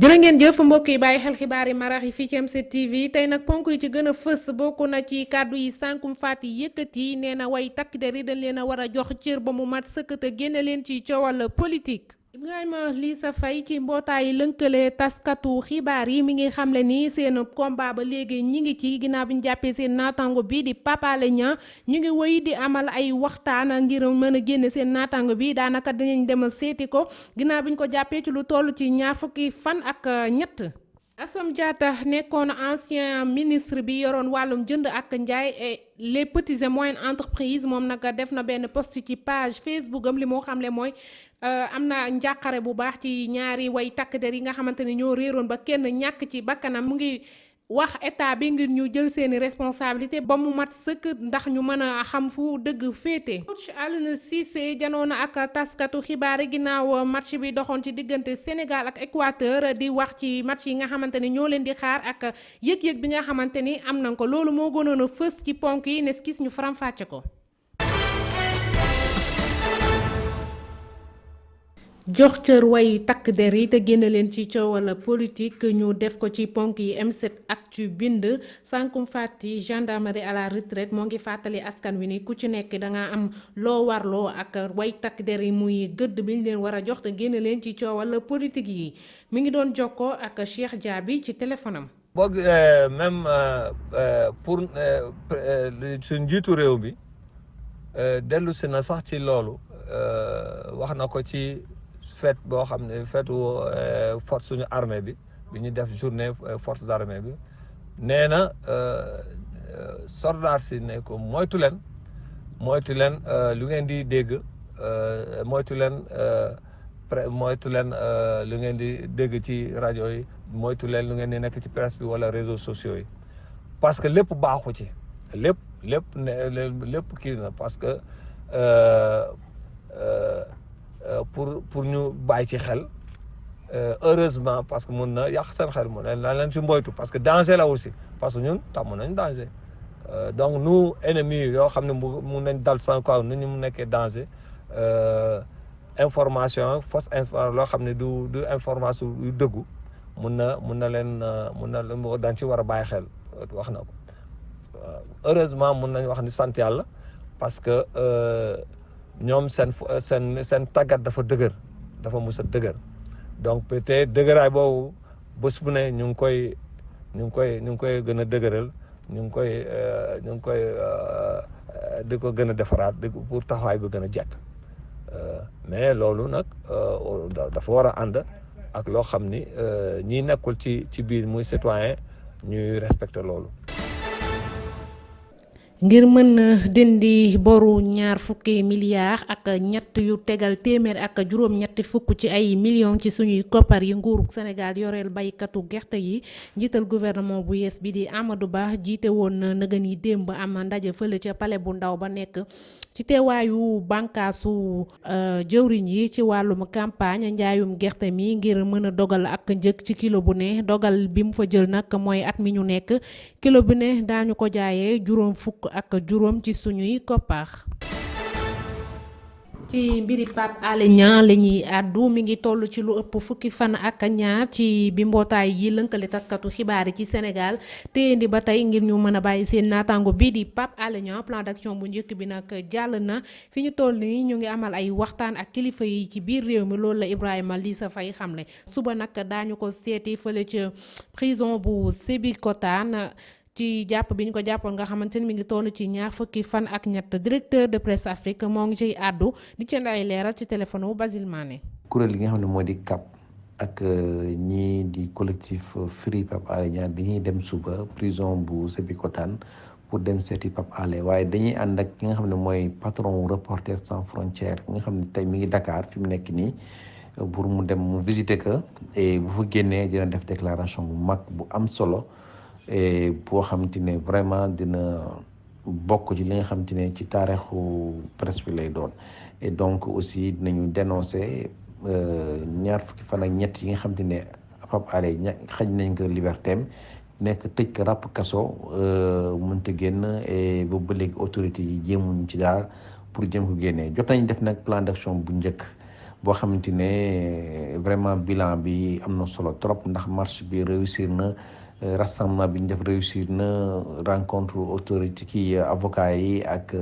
jërë ngeen jëf mbokk yi bàyyi xel xibaar yi marax yi fii ci M7 TV tey nag ponk yi ci gën a fës bokk na ci kàddu yi Sanckou Faty yëkkati nee na way takk der yi dañ leen a war a jox cër ba mu mat sëkk te génne leen ci coowal politique. Ibrahima Lissa Faye ci mbootaay lënkale taskatu xibaar yi mi ngi xamle ni seen combat ba léegi ñi ngi ci ginnaaw bi ñu jàppee seen naataango bi di Pape Alé Niang ñu ngi woy di amal ay waxtaan ngir mën a génne seen naataango bi daanaka dinañ dem seeti ko ginnaaw bi ñu ko jàppee ci lu toll ci ñaar fukki fan ak ñett. Assome Diatta nekkoon ancien ministre bi yoroon wàllum jënd ak njaay et les petites et moyennes entreprises moom nag def na benn post ci page Facebook am li moo xamle mooy am na njàqare bu baax ci ñaari way takk der yi nga xamante ne ñoo réeroon ba kenn ñàkk ci bakkanam mu ngi wax état bi ngir ñu jël seeni responsabilité ba mu mat sëkk ndax ñu mën a xam fu dëgg féete. coach Aliou Cissé janoo na ak taskatu xibaar yi ginnaaw match bi doxoon ci diggante Sénégal ak Équateur di wax ci match yi nga xamante ne ñoo leen di xaar ak yëg-yëg bi nga xamante ni am nañ ko loolu moo gënoon a fës ci ponk yi nes gis ñu faram-fàcce ko. jox cër way takk der yi te génne leen ci coowal politique ñu def ko ci ponk yi M7 Actu bind Sanckou Faty gendarmerie à la retraite moo ngi fàttali askan wi ni ku ci nekk danga am loo warloo ak way takk der yi muy gëdd bi ñu leen war a jox te génne leen ci coowal politique yi mi ngi doon jokkoo ak Cheikh Diaby ci téléphone am. boog même pour suñ njiitu réew bi dellu si na sax ci loolu wax na ko ci. fête boo xam ne feetu force suñu armée bi ñu def journée forces armées bi nee na soldats si ne ko moytu leen lu ngeen di dégg moytu leen lu ngeen di dégg ci rajo yi moytu leen lu ngeen di nekk ci presse bi wala réseaux sociaux yi parce que lépp baaxu ci lépp kii na parce que pour ñu bàyyi ci xel heureusement parce que mun na yàq seen xel mun na leen ci mboytu parce que danger la aussi parce que ñun tàmm nañ danger donc nous ennemis yoo xam ne mun nañ dal sans quoi nu ñu mu nekkee danger information fausse information loo xam ne du information yu dëggu mun na leen dañ ci war a bàyyi xel wax na ko heureusement mun nañ wax ni sant yàlla parce que ñoom seen tàggat dafa mus a dëgër donc peut-être dëgëraay boobu bés bu ne ñu ngi koy gën a dëgëral ñu ngi koy di ko gën a defaraat pour taxawaay bi gën a jekk mais loolu nag dafa war a ànd ak loo xam ni ñi nekkul ci biir muy citoyen ñuy respecter loolu. ngir mën dindi boru ñaar fukki milliards ak ñett yu tegal téeméer ak juróom-ñetti fukk ci ay millions ci suñuy koppar yi nguuru Sénégal yoreel baykatu gerte yi njiital gouvernement bu yees bi di Amadou Ba jiite woon na nëgën yi démb am ndaje fële ca palais bu ndaw ba nekk ci teewaayu bànkaasu jëwriñ yi ci wàllum campagne njaayum gerte mi ngir mën a dogal ak njëg ci kilo bu ne dogal bi mu fa jël nag mooy at mi ñu nekk kilo bu ne daañu ko jaayee juróom fukk ak juróom ci suñuy koppar. ci mbiri Pape Alé Niang la ñuy àddu mi ngi toll ci lu ëpp fukki fan ak ñaar ci bi mbootaay yi lënkale taskatu xibaar yi ci Sénégal téyendi ba tey ngir ñu mën a bàyyi seen naataango bii di Pape Alé Niang plan d'action bu njëkk bi nag jàll na fi ñu toll nii ñu ngi amal ay waxtaan ak kilifa yi ci biir réew mi loolu la Ibrahima Lissa Faye xamle suba nag daañu ko seeti fële ca prison bu Sébikotane ci jàpp bi ñu ko jàppoon nga xamante ni mi ngi toll ci ñaar fukki fan ak ñett directeur de Presse Afrique moo ngi ciy àddu di ci ay leeral ci téléphone wu Basile Mané. kuréel gi nga xam ne moo di CAP ak ñii di collectif Free Pape Alé Niang dañuy dem suba prison bu Sébikotane pour dem seeti Pape Alé waaye dañuy ànd ak ki nga xam ne mooy patron Reporters sans frontières nga xam ne tey mi ngi Dakar fi mu nekk nii pour mu dem mu visiter que et bu fa génnee dina def déclaration bu mag bu am solo. boo xamante ne vraiment dina bokk ci li nga xamante ne ci taarixu presse bi lay doon et donc aussi dinañu dénoncer ñaar fukki fan ak ñett yi nga xamante ne Pape Alé xañ nañ ko liberté am nekk tëj ko ràpp kaso mënta génn et boobu ba léegi autorités yi jéemuñ ci daal pour jéem ko génnee jot nañ def nag plan d'action bu njëkk boo xamante ne vraiment bilan bi am na solo trop ndax marche bi réussir na rassemblement bi ñu def réussir na rencontre autorité kii avocat yi ak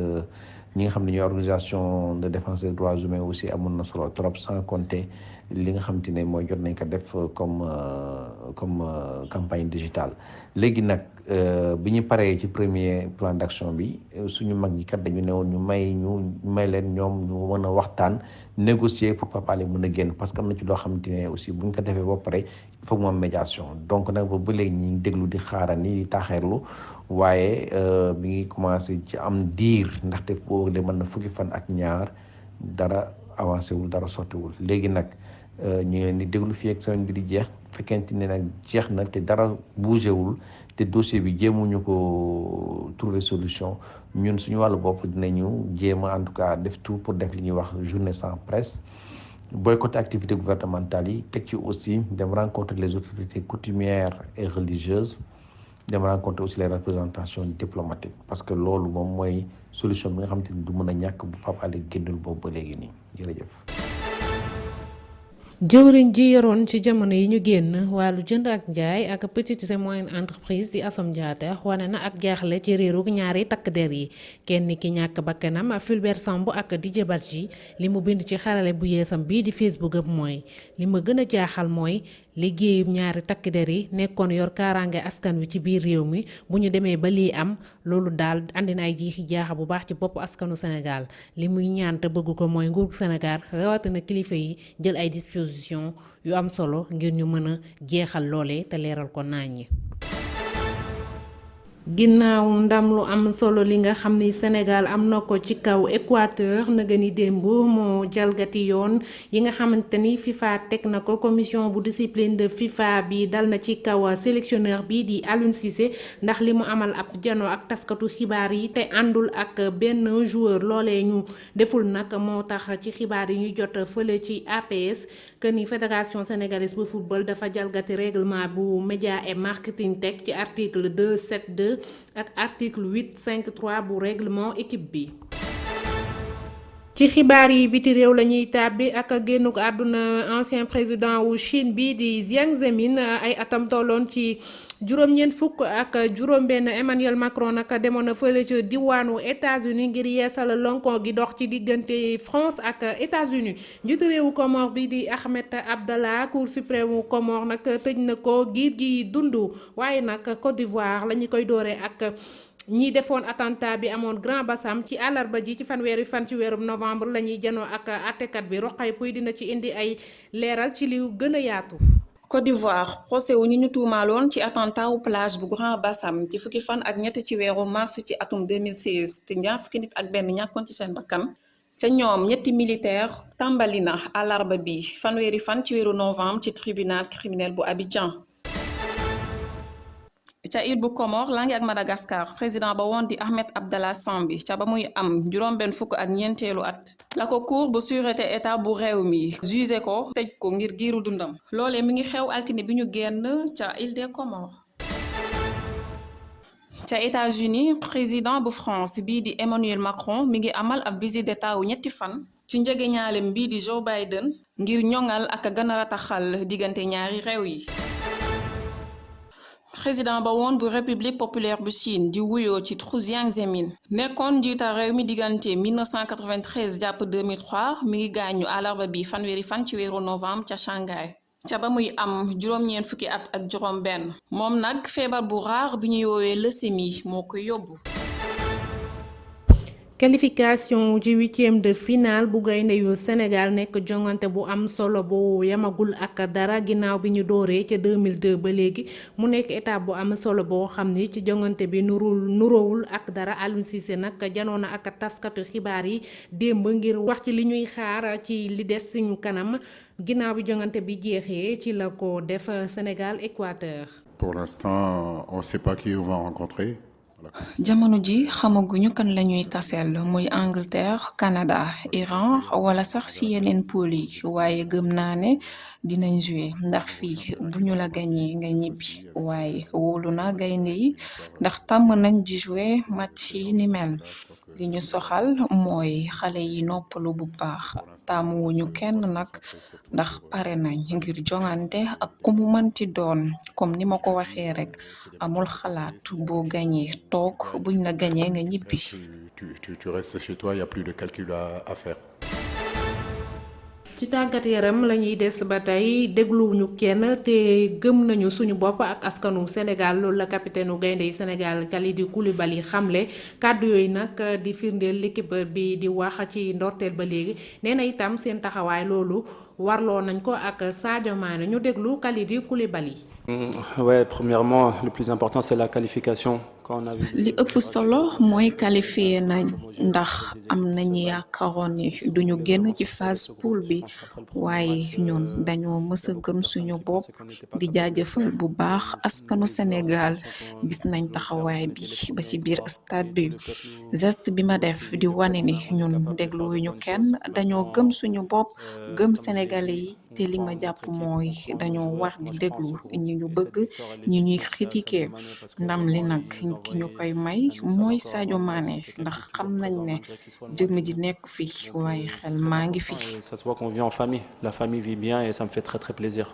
ñi nga xam ne ñooy organisation de défense des droits humains aussi amoon na solo trop sans compter li nga xamante ne mooy jot nañ ko def comme campagne digitale. léegi nag bi ñu paree ci premier plan d'action bi suñu mag ñi kat dañu ne woon ñu may leen ñoom ñu mën a waxtaan négocier pour Pape Alé mën a génn parce que am na ci loo xamante ne aussi bu ñu ko defee ba pare il faut mu am médiation donc nag ba léegi ñi déglu di xaarani di taaxeerlu waaye mi ngi commencé ci am diir ndaxte foo de mën na fukki fan ak ñaar dara avancé wul dara sottiwul léegi nag ñu ngi leen di déglu fii ak semaine bi di jeex fekkente ne nag jeex na te dara bougé wul te dossier bi jéemuñu ko trouver solution ñun suñu wàllu bopp dinañu jéem a en tout cas def tout pour def li ñuy wax journée sans presse boycotter activité gouvernementale yi teg ci aussi dem rencontrer les autorités coutumières et religieuses dem rencontrer aussi les représentations diplomatiques parce que loolu moom mooy solution bi nga xamante ni du mën a ñàkk bu Pape Alé génnul boobu ba léegi nii jërëjëf. jëwriñ ji yoroon ci jamono yi ñu génn wàllu jënd ak njaay ak petite et moyenne entreprise di Assome Diatta wane na ak jaaxle ci réeru ñaari takk der yi kenn ki ñàkk bakkanam Fulbert Sambou ak Didier Badji li mu bind ci xarale bu yeesam bii di Facebook ab mooy li ma gën a jaaxal mooy liggéeyu ñaari takk der yi nekkoon yor kaaraange askan wi ci biir réew mi bu ñu demee ba lii am loolu daal andi na ay jiixi jaaxa bu baax ci bopp askanu Sénégal li muy ñaan te bëgg ko mooy nguuru Sénégal rawatina kilifa yi jël ay disposition yu am solo ngir ñu mën a jeexal loole te leeral ko naññi. ginnaaw ndam lu am solo li nga xam ni Sénégal am na ko ci kaw Équateur naga ni démb moo jalgati yoon yi nga xamante ni FIFA teg na ko commission bu discipline de FIFA bi dal na ci kaw sélectionneur bi di Aliou Cissé ndax li mu amal ab jano ak taskatu xibaar yi te àndul ak benn joueur loolee ñu deful nag moo tax ci xibaar yi ñu jot fële ci APS que ni fédération sénégalaise bu football dafa jalgati règlement bu média et marketing teg ci article 272 ak article 853 bu règlement équipe bi. ci xibaar yi biti réew la ñuy tàbbi ak génnuk àdduna ancien président wu Chine bi di Jiang Zemin ay atam tolloon ci juróom-ñeent fukk ak juróom-benn Emmanuel Macron nag demoon na fële ci diwaanu États-Unis ngir yeesal lonko gi dox ci diggante France ak États-Unis njiitu réewu Comore bi di Ahmed Abdallah cour suprême wu Comore nag tëj na ko giir gi dundu waaye nag Côte d'Ivoire la ñu koy dooree ak ñi defoon attentat bi amoon Grand Bassam ci àllarba ji ci fanweeri fan ci weerum novembre la ñuy janoo ak àttekat bi Roqay Puy dina ci indi ay leeral ci li gën a yaatu. Côte d'Ivoire procès wu ñu tuumaaloon ci attentat wu plage bu Grand Bassam ci fukki fan ak ñett ci weeru mars ci atum 2016 te ñaar fukki nit ak benn ñàkkoon ci seen bakkan ca ñoom ñetti militaire tàmbali na àllarba bi fanweeri fan ci weeru novembre ci tribunal criminel bu Abidjan. ca île bu Comore laa ngi ak Madagascar président ba woon di Ahmed Abdallah Sambi ca ba muy am juróom-benn fukk ak ñeenteelu at la ko cour bu sûreté état bu réew mi jugé ko tëj ko ngir giiru dundam loolee mi ngi xew altine bi ñu génn ca île des Comores. ca États-Unis président bu France bii di Emmanuel Macron mi ngi amal ab visite d'état wu ñetti fan ci njegeñaalem bii di Joe Biden ngir ñoŋal ak gën a rataxal diggante ñaari réew yi. président ba woon bu république populaire bu Chine di wuyoo ci Jiang Zemin nekkoon njiita réew mi diggante 1993 jàpp 2003 mi ngi gaañu àllarba bi fanweeri fan ci weeru novembre ca Shanghai ca ba muy am juróom-ñeent fukki at ak juróom benn moom nag feebar bu raar bu ñuy woowee leucémie moo koy yóbbu. qualification ci huitième de finale bu gaynde yu Sénégal nekk jongante bu am solo bu yamagul ak dara ginnaaw bi ñu dooree ca 2002 ba léegi mu nekk étape bu am solo boo xam ni ci jongante bi nuroowul ak dara. Aliou Cissé nag janoona ak taskatu xibaar yi démb ngir wax ci li ñuy xaar ci li des suñu kanam ginnaaw bi jongante bi jeexee ci la ko def Sénégal Équateur. Pour l'instant, on ne sait pas qui on va rencontrer. jamono ji xamaguñu kan lañuy taseel muy Angleterre Canada Iran wala sax si yeneen pool yi waaye gëm naa ne dinañ jouer ndax fii bu ñu la gañee nga ñibbi waaye wóolu na gaynde yi ndax tàmm nañ di jouer match yi ni mel li ñu soxal mooy xale yi noppalu bu baax taamuwuñu kenn nag ndax pare nañ ngir jongante ak ku mu mënti doon comme ni ma ko waxee rek amul xalaat boo gañee toog buñ la gañee nga ñibbi. Tu restes chez toi, il n'y a plus de calcul à faire. ci tàggat yaram la ñuy des ba tey dégluwuñu kenn te gëm nañu suñu bopp ak askanu Sénégal loolu la capitaine u gaynde yi Sénégal Kalidou Koulibaly xamle kàddu yooyu nag di firndeel l'équipe bi di wax ci ndorteel ba léegi nee na itam seen taxawaay loolu warloo nañ ko ak Sadio Mané ñu déglu Kalidou Koulibaly. Ouais, premièrement, le plus important c'est la qualification. li ëpp solo mooy qualifié nañ ndax am nañu yaakaaroon ni duñu génn ci phase poule bi waaye ñun dañoo mës a gëm suñu bopp di jaajëfal bu baax askanu Sénégal gis nañ taxawaay bi ba ci biir stade bi geste bi ma def di wane ni ñun dégluwuñu kenn dañoo gëm suñu bopp gëm Sénégalais yi te li ma jàpp mooy dañoo war di déglu ñi ñu bëgg ñi ñuy critiquer ndam li nag ki ñu koy may mooy Sadio Mané ndax xam nañ ne jëmm ji nekk fi waaye xel maa ngi fi. Ça se voit qu'on vit en famille. La famille vit bien et ça me fait très très plaisir.